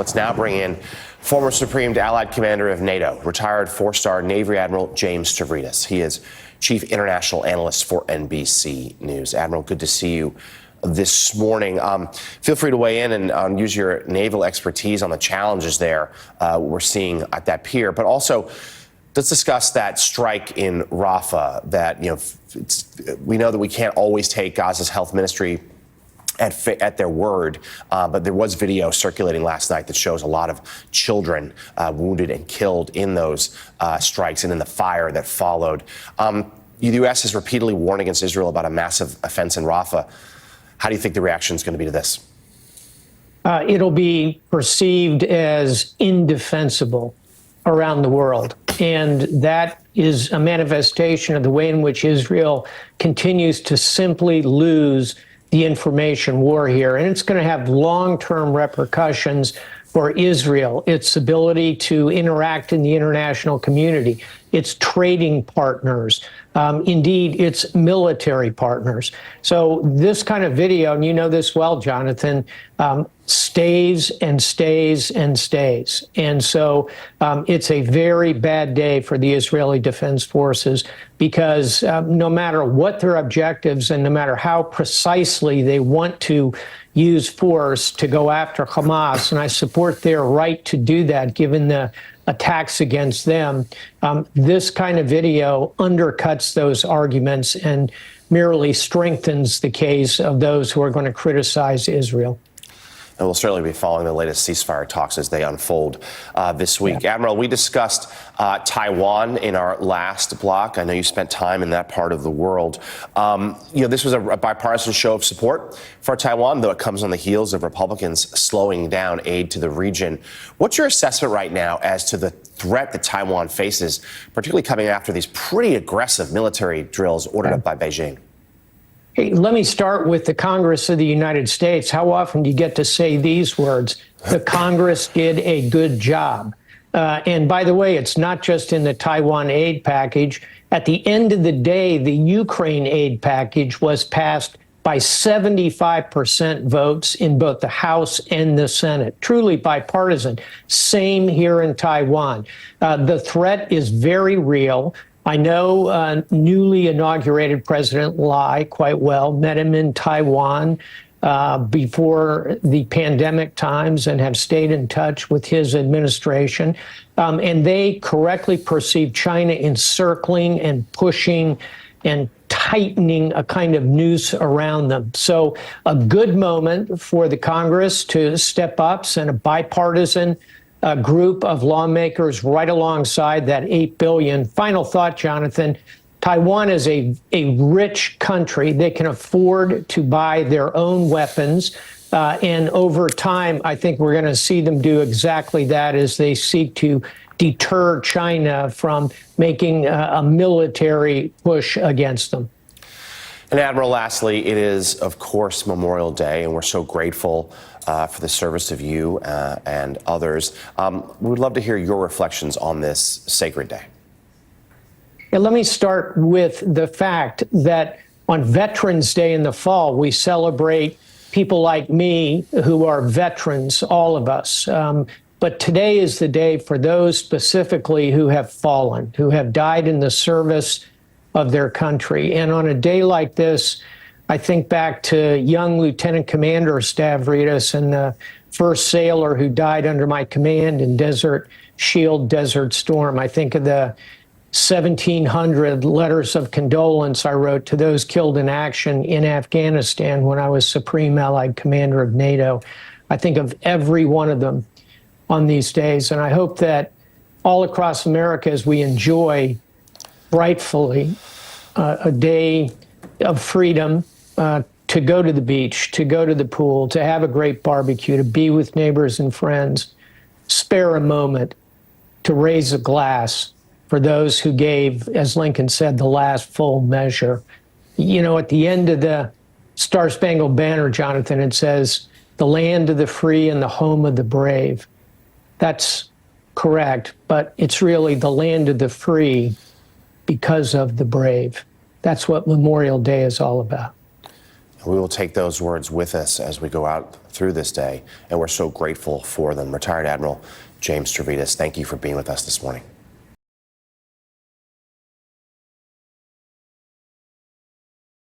Let's now bring in former Supreme Allied Commander of NATO, retired four-star Navy Admiral James Stavridis. He is Chief International Analyst for NBC News. Admiral, good to see you this morning. Feel free to weigh in and use your naval expertise on the challenges there we're seeing at that pier, but also let's discuss that strike in Rafah. That we know that we can't always take Gaza's health ministry at their word, but there was video circulating last night that shows a lot of children wounded and killed in those strikes and in the fire that followed. The U.S. has repeatedly warned against Israel about a massive offense in Rafah. How do you think the reaction is going to be to this? It'll be perceived as indefensible around the world. And that is a manifestation of the way in which Israel continues to simply lose the information war here. And it's going to have long-term repercussions for Israel, its ability to interact in the international community, its trading partners, indeed, its military partners. So this kind of video, and you know this well, Jonathan, stays and stays and stays. And so it's a very bad day for the Israeli Defense Forces because no matter what their objectives and no matter how precisely they want to use force to go after Hamas, and I support their right to do that given the attacks against them, this kind of video undercuts those arguments and merely strengthens the case of those who are going to criticize Israel. And we'll certainly be following the latest ceasefire talks as they unfold this week. Yeah. Admiral, we discussed Taiwan in our last block. I know you spent time in that part of the world. This was a bipartisan show of support for Taiwan, though it comes on the heels of Republicans slowing down aid to the region. What's your assessment right now as to the threat that Taiwan faces, particularly coming after these pretty aggressive military drills ordered up by Beijing? Hey, let me start with the Congress of the United States. How often do you get to say these words? The Congress did a good job. And by the way, it's not just in the Taiwan aid package. At the end of the day, the Ukraine aid package was passed by 75% votes in both the House and the Senate. Truly bipartisan. Same here in Taiwan. The threat is very real. I know newly inaugurated President Lai quite well, met him in Taiwan before the pandemic times and have stayed in touch with his administration. And they correctly perceive China encircling and pushing and tightening a kind of noose around them. So a good moment for the Congress to step up, send a bipartisan group of lawmakers right alongside that $8 billion. Final thought, Jonathan, Taiwan is a rich country. They can afford to buy their own weapons. And over time, I think we're going to see them do exactly that as they seek to deter China from making a military push against them. And Admiral, lastly, it is, of course, Memorial Day, and we're so grateful for the service of you and others. We would love to hear your reflections on this sacred day. Yeah, let me start with the fact that on Veterans Day in the fall, we celebrate people like me who are veterans, all of us. But today is the day for those specifically who have fallen, who have died in the service of their country. And on a day like this, I think back to young Lieutenant Commander Stavridis and the first sailor who died under my command in Desert Shield, Desert Storm. I think of the 1,700 letters of condolence I wrote to those killed in action in Afghanistan when I was Supreme Allied Commander of NATO. I think of every one of them on these days. And I hope that all across America, as we enjoy rightfully a day of freedom, to go to the beach, to go to the pool, to have a great barbecue, to be with neighbors and friends, spare a moment to raise a glass for those who gave, as Lincoln said, the last full measure. You know, at the end of the Star-Spangled Banner, Jonathan, it says, the land of the free and the home of the brave. That's correct, but it's really the land of the free because of the brave. That's what Memorial Day is all about. We will take those words with us as we go out through this day, and we're so grateful for them. Retired Admiral James Stavridis, thank you for being with us this morning.